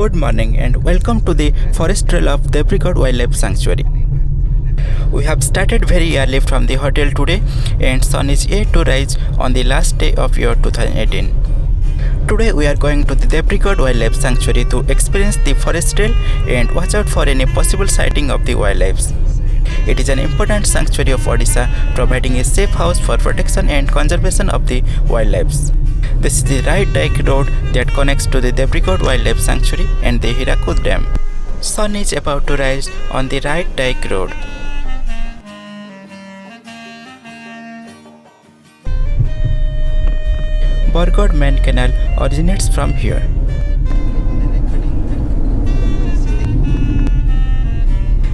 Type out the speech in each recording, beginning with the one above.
Good morning and welcome to the forest trail of Debrigarh Wildlife Sanctuary. We have started very early from the hotel today and sun is yet to rise on the last day of year 2018. Today we are going to the Debrigarh Wildlife Sanctuary to experience the forest trail and watch out for any possible sighting of the wildlife. It is an important sanctuary of Odisha, providing a safe house for protection and conservation of the wildlife. This is the right dike road that connects to the Debrigarh Wildlife Sanctuary and the Hirakud Dam. Sun is about to rise on the right dike road. Bargad Main Canal originates from here.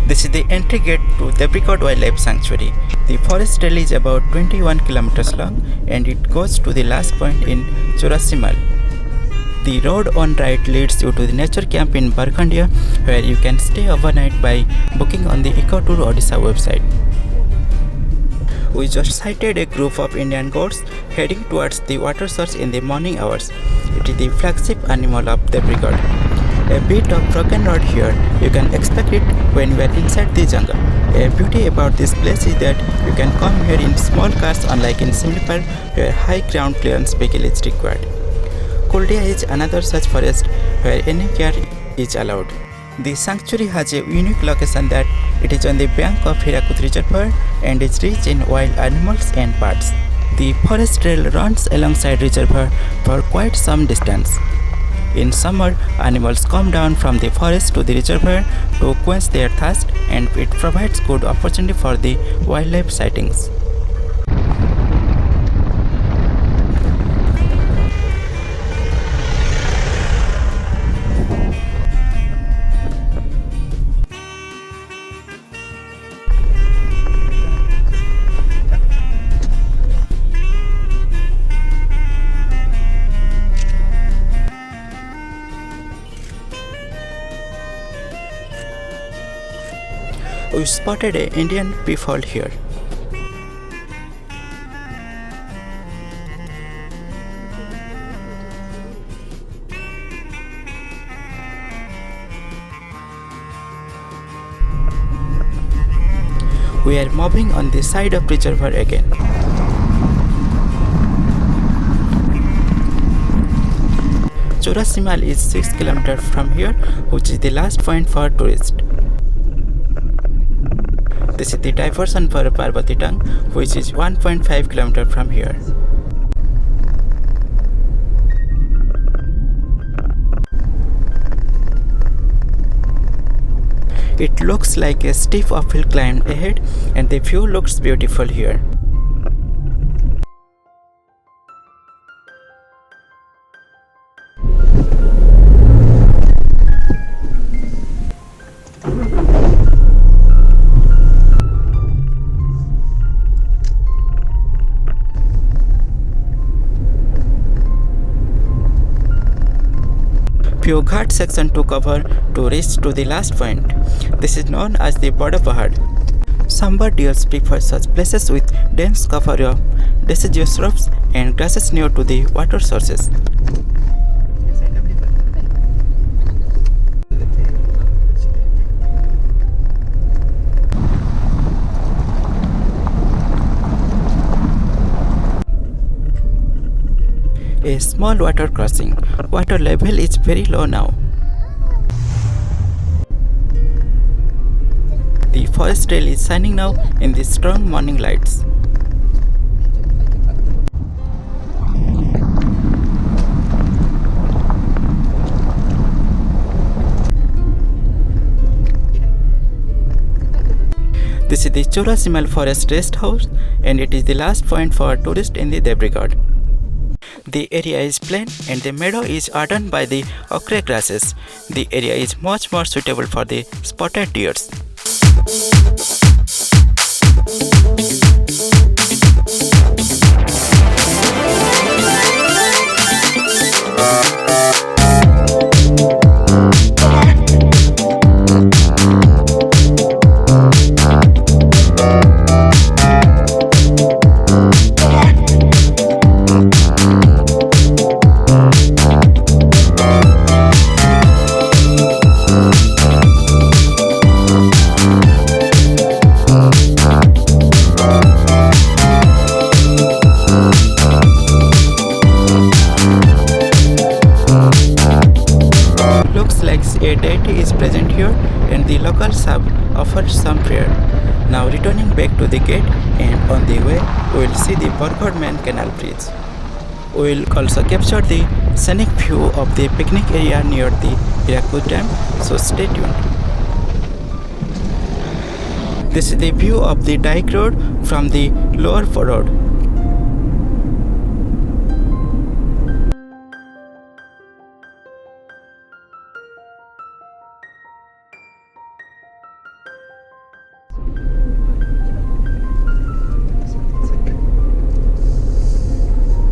This is the entry gate to Debrigarh Wildlife Sanctuary. The forest trail is about 21 kilometers long and it goes to the last point in Chaurasimal. The road on right leads you to the nature camp in Barkhandia, where you can stay overnight by booking on the ecotourodisha website. We just sighted a group of Indian goats heading towards the water source in the morning hours. It is the flagship animal of Debrigarh. A bit of broken road here, you can expect it when you are inside the jungle. A beauty about this place is that you can come here in small cars, unlike in Simlipal where high ground clearance vehicle is required. Kuldia is another such forest where any care is allowed. The sanctuary has a unique location that it is on the bank of Hirakud reservoir and is rich in wild animals and birds. The forest trail runs alongside reservoir for quite some distance. In summer, animals come down from the forest to the reservoir to quench their thirst, and it provides good opportunity for the wildlife sightings. We spotted an Indian peafowl here. We are moving on the side of reservoir again. Chaurasimal is 6 km from here, which is the last point for tourists. This is the diversion for Parvati Tang, which is 1.5 km from here. It looks like a steep uphill climb ahead and the view looks beautiful here. Few ghat section to cover to reach to the last point. This is known as the border pahad. Sambar deers prefer such places with dense cover of deciduous shrubs and grasses near to the water sources. A small water crossing. Water level is very low now. The forest trail is shining now in the strong morning lights. This is the Chaurasimal Forest Rest House and it is the last point for tourists in the Debrigarh. The area is plain and the meadow is adorned by the ochre grasses. The area is much more suitable for the spotted deers. security is present here and the locals have offered some prayer. Now returning back to the gate, and on the way we will see the Barghat main canal bridge. We will also capture the scenic view of the picnic area near the Hirakud dam, so stay tuned. This is the view of the dike road from the lower road.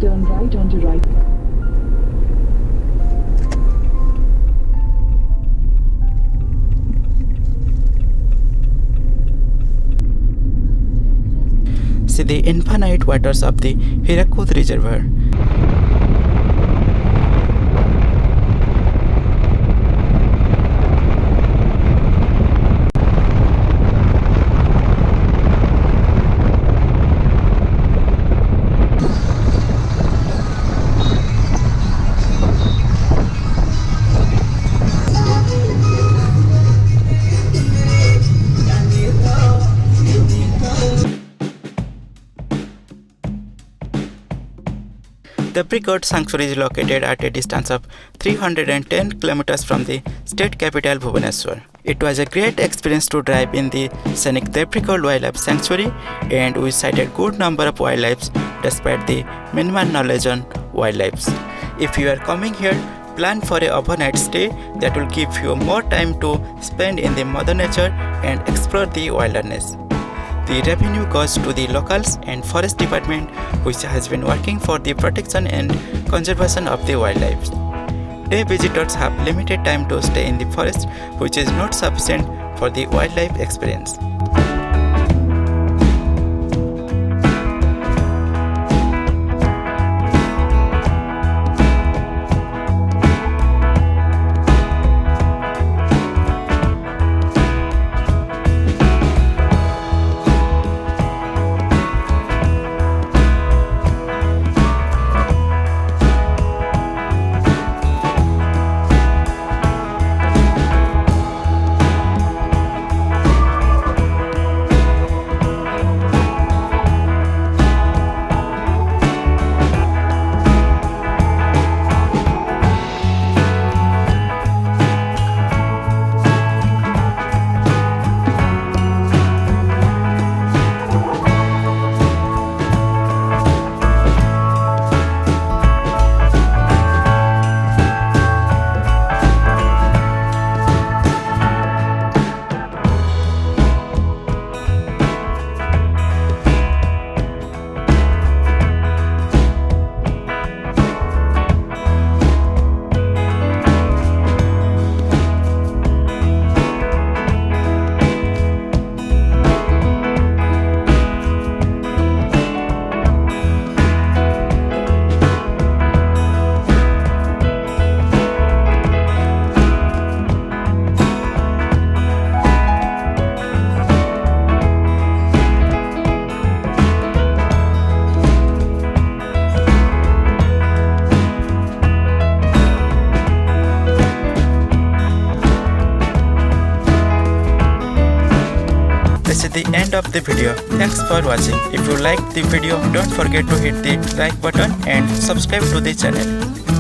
Turn right onto right. See the infinite waters of the Hirakud reservoir. Debrigarh sanctuary is located at a distance of 310 kilometers from the state capital Bhubaneswar. It was a great experience to drive in the scenic Debrigarh Wildlife Sanctuary, and we sighted good number of wildlife despite the minimal knowledge on wildlife. If you are coming here, plan for a overnight stay that will give you more time to spend in the mother nature and explore the wilderness. The revenue goes to the locals and forest department, which has been working for the protection and conservation of the wildlife. Day visitors have limited time to stay in the forest, which is not sufficient for the wildlife experience. This is the end of the video. Thanks for watching. If you liked the video, don't forget to hit the like button and subscribe to the channel.